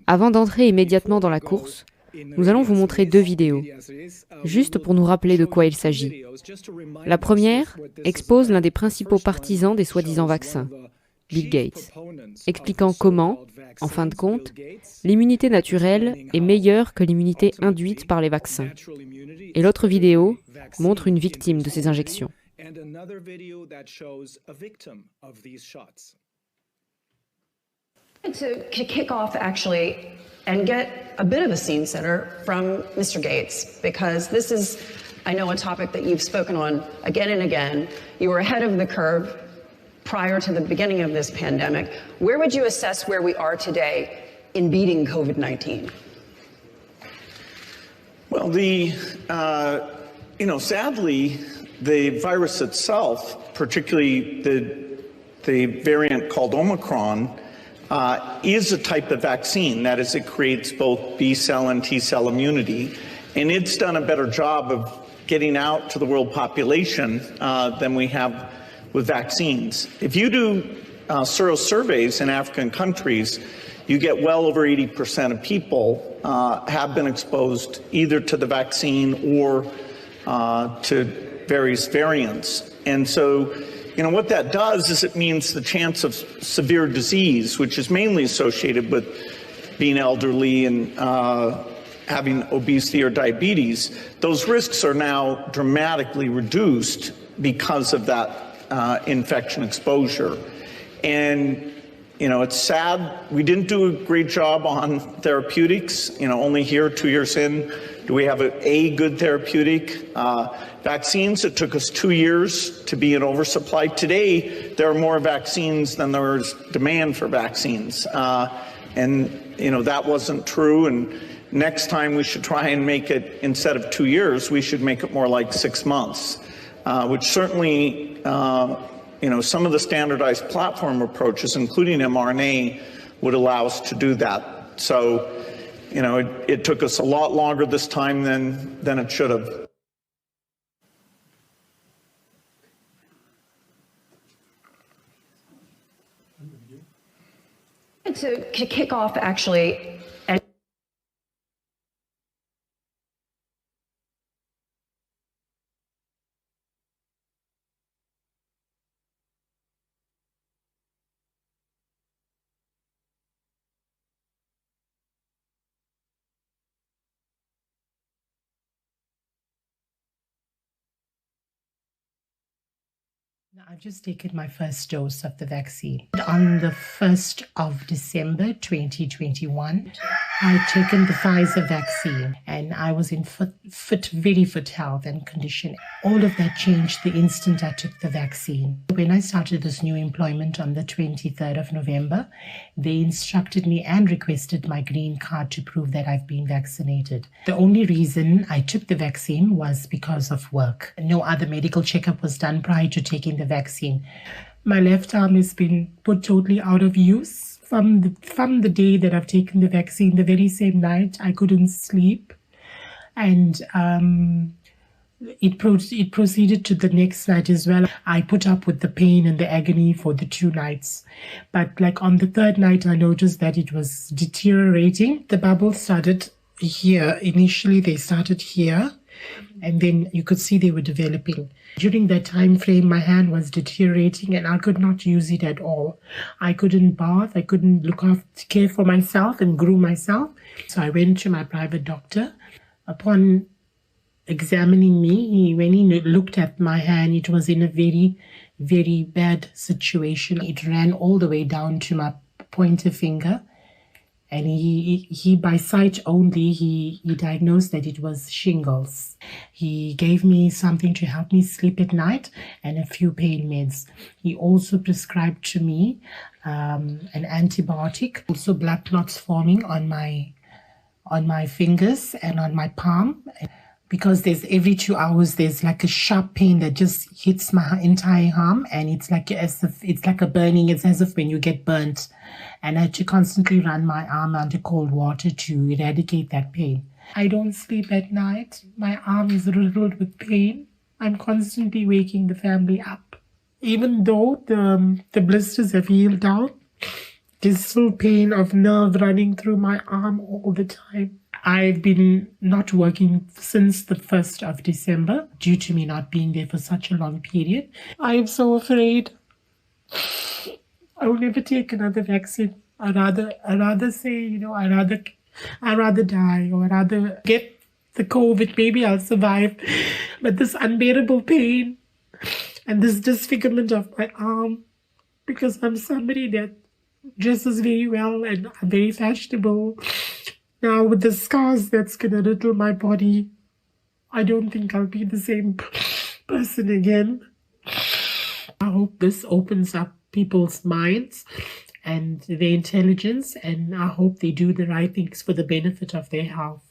Avant d'entrer immédiatement dans la course, nous allons vous montrer 2 vidéos, juste pour nous rappeler de quoi il s'agit. La première expose l'un des principaux partisans des soi-disant vaccins, B.Gate, expliquant comment, en fin de compte, l'immunité naturelle est meilleure que l'immunité induite par les vaccins. Et l'autre vidéo montre une victime de ces injections. To kick off, actually, and get a bit of a scene setter from Mr. Gates, because this is, I know, a topic that you've spoken on again and again. You were ahead of the curve prior to the beginning of this pandemic. Where would you assess where we are today in beating COVID-19? Well, sadly, the virus itself, particularly the variant called Omicron, is a type of vaccine. That is, it creates both B-cell and T-cell immunity. And it's done a better job of getting out to the world population than we have with vaccines. If you do sero surveys in African countries, you get well over 80% of people have been exposed either to the vaccine or to various variants. And so, what that does is it means the chance of severe disease, which is mainly associated with being elderly and having obesity or diabetes, those risks are now dramatically reduced because of that infection exposure. And, it's sad. We didn't do a great job on therapeutics. Only here, 2 years in, do we have a good therapeutic. Vaccines, it took us 2 years to be in oversupply. Today, there are more vaccines than there is demand for vaccines. That wasn't true. And next time we should try and make it, instead of 2 years, we should make it more like 6 months, which certainly, some of the standardized platform approaches, including mRNA, would allow us to do that. So, it took us a lot longer this time than it should have. To kick off, actually, I've just taken my first dose of the vaccine. On the 1st of December 2021, I'd taken the Pfizer vaccine and I was in very fit health and condition. All of that changed the instant I took the vaccine. When I started this new employment on the 23rd of November, they instructed me and requested my green card to prove that I've been vaccinated. The only reason I took the vaccine was because of work. No other medical checkup was done prior to taking the vaccine. My left arm has been put totally out of use. From the day that I've taken the vaccine, the very same night, I couldn't sleep. And it proceeded to the next night as well. I put up with the pain and the agony for the 2 nights. But on the 3rd night, I noticed that it was deteriorating. The bubbles started here. Initially, they started here. And then you could see they were developing. During that time frame, my hand was deteriorating and I could not use it at all. I couldn't bath, I couldn't care for myself and groom myself. So I went to my private doctor. Upon examining me, when he looked at my hand, it was in a very, very bad situation. It ran all the way down to my pointer finger. And he by sight only, he diagnosed that it was shingles. He gave me something to help me sleep at night and a few pain meds. He also prescribed to me an antibiotic. Also blood clots forming on my fingers and on my palm. Because every 2 hours, there's a sharp pain that just hits my entire arm, and it's like a burning. It's as if when you get burnt. And I had to constantly run my arm under cold water to eradicate that pain. I don't sleep at night. My arm is riddled with pain. I'm constantly waking the family up. Even though the blisters have healed down, There's still pain of nerve running through my arm all the time. I've been not working since the 1st of December due to me not being there for such a long period. I'm so afraid. I will never take another vaccine. I'd rather say, I'd rather die, or I'd rather get the COVID. Maybe I'll survive. But this unbearable pain and this disfigurement of my arm, because I'm somebody that dresses very well and I'm very fashionable. Now with the scars that's gonna riddle my body, I don't think I'll be the same person again. I hope this opens up people's minds and their intelligence, and I hope they do the right things for the benefit of their health.